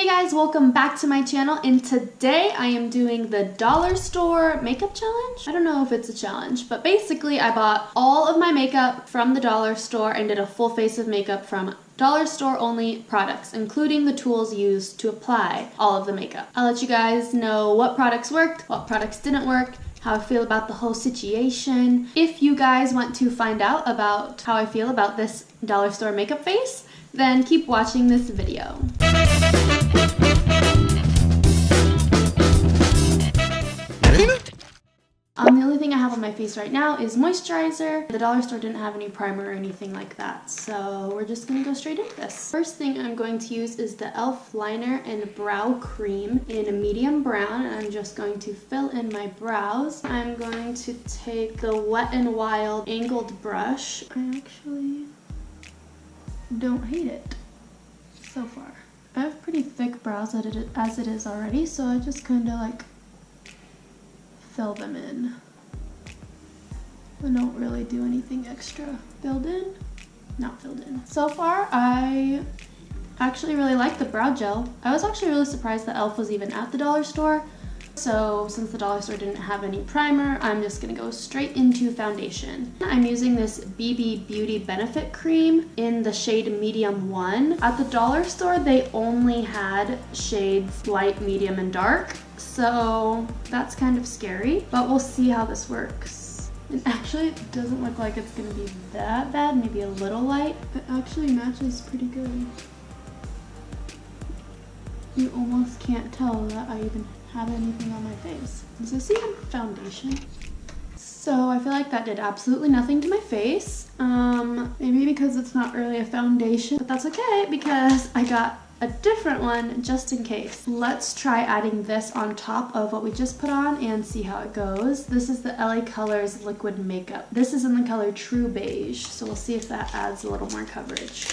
Hey guys, welcome back to my channel, and today I am doing the dollar store makeup challenge. I don't know if it's a challenge, but basically I bought all of my makeup from the dollar store and did a full face of makeup from dollar store only products, including the tools used to apply all of the makeup. I'll let you guys know what products worked, what products didn't work, how I feel about the whole situation. If you guys want to find out about how I feel about this dollar store makeup face, then keep watching this video. The only thing I have on my face right now is moisturizer. The dollar store didn't have any primer or anything like that, so we're just gonna go straight into this. First thing I'm going to use is the e.l.f. liner and brow cream in a medium brown, and I'm just going to fill in my brows. I'm going to take the Wet n Wild angled brush. I actually don't hate it so far. I have pretty thick brows as it is already, so I just kind of like fill them in. I don't really do anything extra. Filled in? Not filled in. So far, I actually really like the brow gel. I was actually really surprised that e.l.f. was even at the dollar store. So since the dollar store didn't have any primer, I'm just gonna go straight into foundation. I'm using this BB Beauty Benefit Cream in the shade Medium 1. At the dollar store, they only had shades light, medium, and dark. So that's kind of scary, but we'll see how this works. And actually, it doesn't look like it's gonna be that bad, maybe a little light. It actually matches pretty good. You almost can't tell that I even have anything on my face. Is this even foundation? So I feel like that did absolutely nothing to my face. Maybe because it's not really a foundation, but that's okay because I got a different one just in case. Let's try adding this on top of what we just put on and see how it goes. This is the LA Colors Liquid Makeup. This is in the color True Beige, so we'll see if that adds a little more coverage.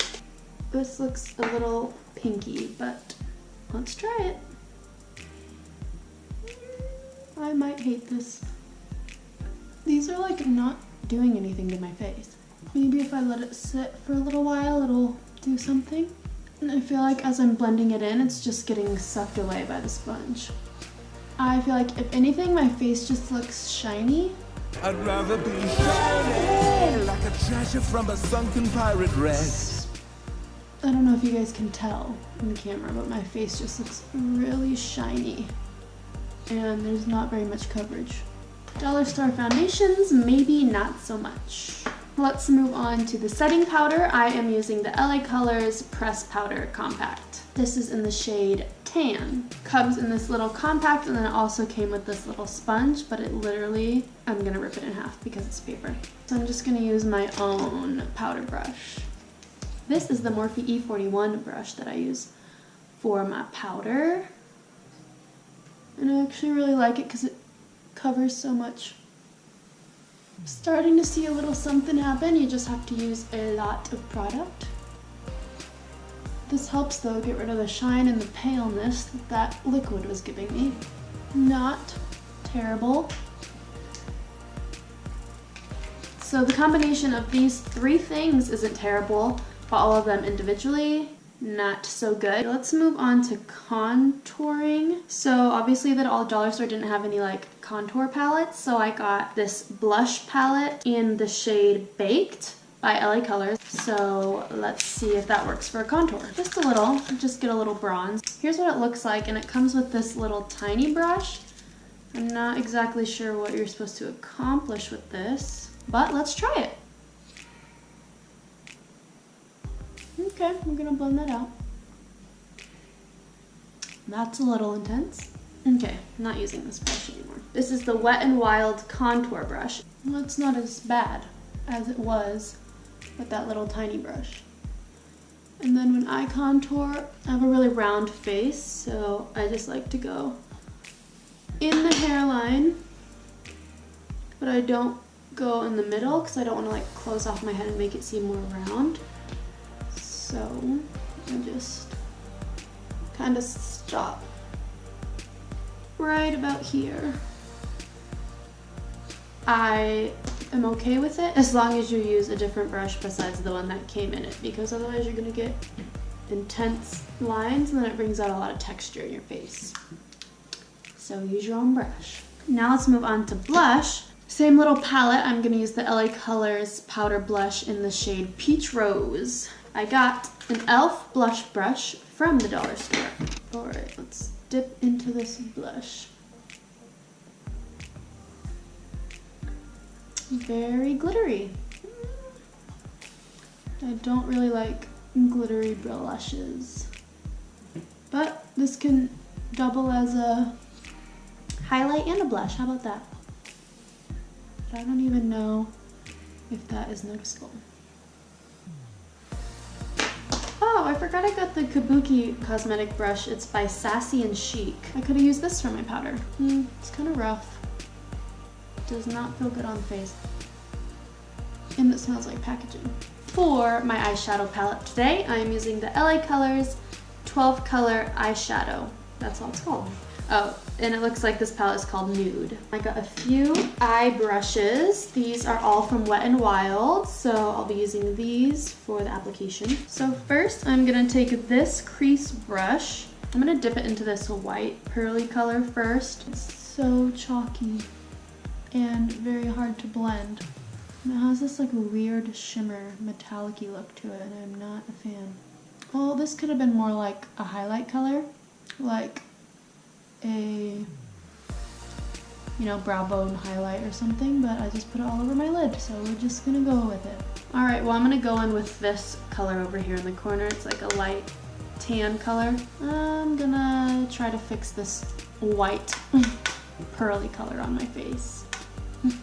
This looks a little pinky, but let's try it. I might hate this. These are like not doing anything to my face. Maybe if I let it sit for a little while, it'll do something. And I feel like as I'm blending it in, it's just getting sucked away by the sponge. I feel like if anything, my face just looks shiny. I'd rather be shiny like a treasure from a sunken pirate wreck. I don't know if you guys can tell in the camera, but my face just looks really shiny. And there's not very much coverage. Dollar store foundations, maybe not so much. Let's move on to the setting powder. I am using the LA Colors Press Powder Compact. This is in the shade Tan. Comes in this little compact, and then it also came with this little sponge, but it literally, I'm gonna rip it in half because it's paper. So I'm just gonna use my own powder brush. This is the Morphe E41 brush that I use for my powder. And I actually really like it because it covers so much. I'm starting to see a little something happen. You just have to use a lot of product. This helps though get rid of the shine and the paleness that that liquid was giving me. Not terrible. So the combination of these three things isn't terrible, but all of them individually, not so good. Let's move on to contouring. So obviously the dollar store didn't have any like contour palettes, so I got this blush palette in the shade Baked by LA Colors. So let's see if that works for a contour. Just a little, just get a little bronze. Here's what it looks like, and it comes with this little tiny brush. I'm not exactly sure what you're supposed to accomplish with this, but let's try it. Okay, I'm gonna blend that out. That's a little intense. Okay, I'm not using this brush anymore. This is the Wet n Wild contour brush. Well, it's not as bad as it was with that little tiny brush. And then when I contour, I have a really round face, so I just like to go in the hairline, but I don't go in the middle because I don't want to like close off my head and make it seem more round. So I just kind of stop right about here. I am okay with it as long as you use a different brush besides the one that came in it, because otherwise you're gonna get intense lines, and then it brings out a lot of texture in your face. So use your own brush. Now let's move on to blush. Same little palette, I'm gonna use the LA Colors powder blush in the shade Peach Rose. I got an e.l.f. blush brush from the dollar store. All right, let's dip into this blush. Very glittery. I don't really like glittery blushes, but this can double as a highlight and a blush. How about that? But I don't even know if that is noticeable. Oh, I forgot I got the Kabuki cosmetic brush. It's by Sassy and Chic. I could have used this for my powder. It's kind of rough. Does not feel good on the face. And it smells like packaging. For my eyeshadow palette today, I am using the LA Colors 12 color eyeshadow. That's all it's called. Oh, and it looks like this palette is called Nude. I got a few eye brushes. These are all from Wet n Wild, so I'll be using these for the application. So first, I'm gonna take this crease brush. I'm gonna dip it into this white pearly color first. It's so chalky and very hard to blend. And it has this like weird shimmer, metallic-y look to it, and I'm not a fan. Well, this could have been more like a highlight color, like a, brow bone highlight or something, but I just put it all over my lid, so we're just gonna go with it. All right, well, I'm gonna go in with this color over here in the corner. It's like a light tan color. I'm gonna try to fix this white pearly color on my face.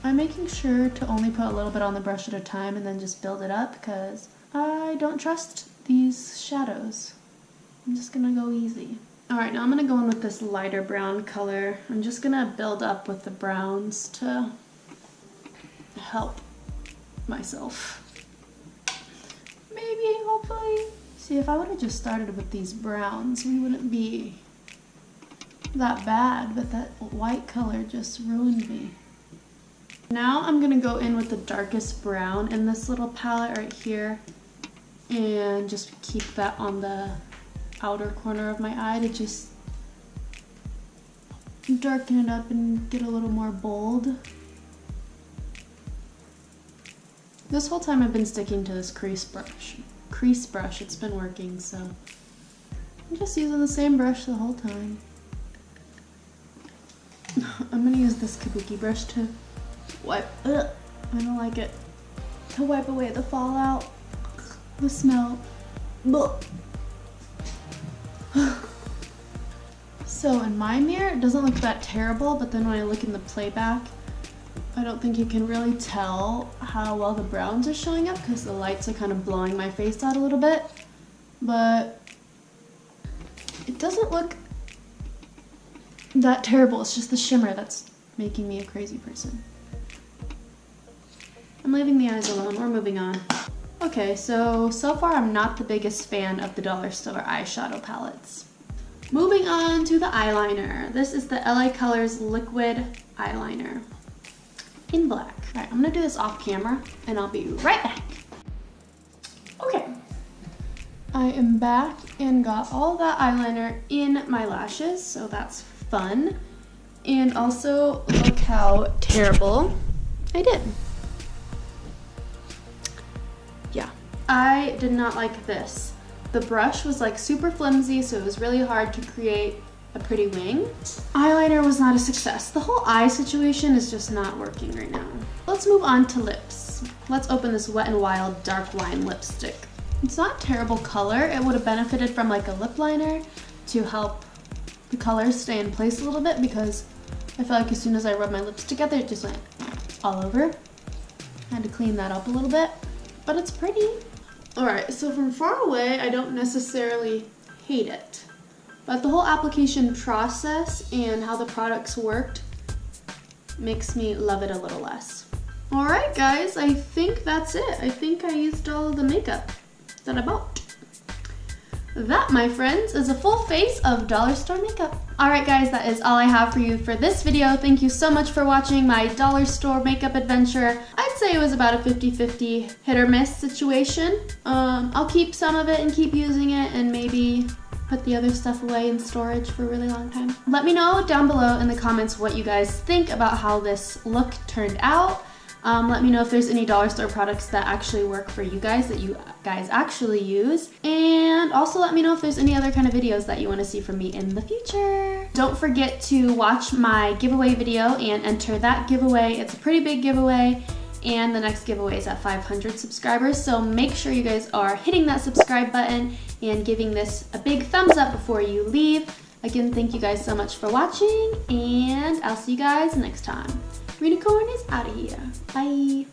I'm making sure to only put a little bit on the brush at a time and then just build it up because I don't trust these shadows. I'm just gonna go easy. All right, now I'm gonna go in with this lighter brown color. I'm just gonna build up with the browns to help myself. Maybe, hopefully. See, if I would have just started with these browns, we wouldn't be that bad, but that white color just ruined me. Now I'm gonna go in with the darkest brown in this little palette right here and just keep that on the outer corner of my eye to just darken it up and get a little more bold. This whole time I've been sticking to this crease brush. It's been working, so I'm just using the same brush the whole time. I'm gonna use this Kabuki brush to wipe, I don't like it, to wipe away the fallout, the smell. So in my mirror, it doesn't look that terrible, but then when I look in the playback, I don't think you can really tell how well the browns are showing up because the lights are kind of blowing my face out a little bit, but it doesn't look that terrible. It's just the shimmer that's making me a crazy person. I'm leaving the eyes alone. We're moving on. Okay, so far I'm not the biggest fan of the dollar store eyeshadow palettes. Moving on to the eyeliner. This is the LA Colors Liquid Eyeliner in black. All right, I'm gonna do this off camera and I'll be right back. Okay, I am back and got all that eyeliner in my lashes, so that's fun. And also, look how terrible I did. Yeah, I did not like this. The brush was like super flimsy, so it was really hard to create a pretty wing. Eyeliner was not a success. The whole eye situation is just not working right now. Let's move on to lips. Let's open this Wet n Wild Dark Wine lipstick. It's not terrible color. It would have benefited from like a lip liner to help the colors stay in place a little bit because I feel like as soon as I rub my lips together, it just went all over. I had to clean that up a little bit, but it's pretty. All right, so from far away, I don't necessarily hate it, but the whole application process and how the products worked makes me love it a little less. All right, guys, I think that's it. I think I used all of the makeup that I bought. That, my friends, is a full face of dollar store makeup. Alright guys, that is all I have for you for this video. Thank you so much for watching my dollar store makeup adventure. I'd say it was about a 50-50 hit or miss situation. I'll keep some of it and keep using it and maybe put the other stuff away in storage for a really long time. Let me know down below in the comments what you guys think about how this look turned out. Let me know if there's any dollar store products that actually work for you guys, that you guys actually use. And also let me know if there's any other kind of videos that you want to see from me in the future. Don't forget to watch my giveaway video and enter that giveaway. It's a pretty big giveaway. And the next giveaway is at 500 subscribers, so make sure you guys are hitting that subscribe button and giving this a big thumbs up before you leave. Again, thank you guys so much for watching, and I'll see you guys next time. Rinacorn is out of here. Bye.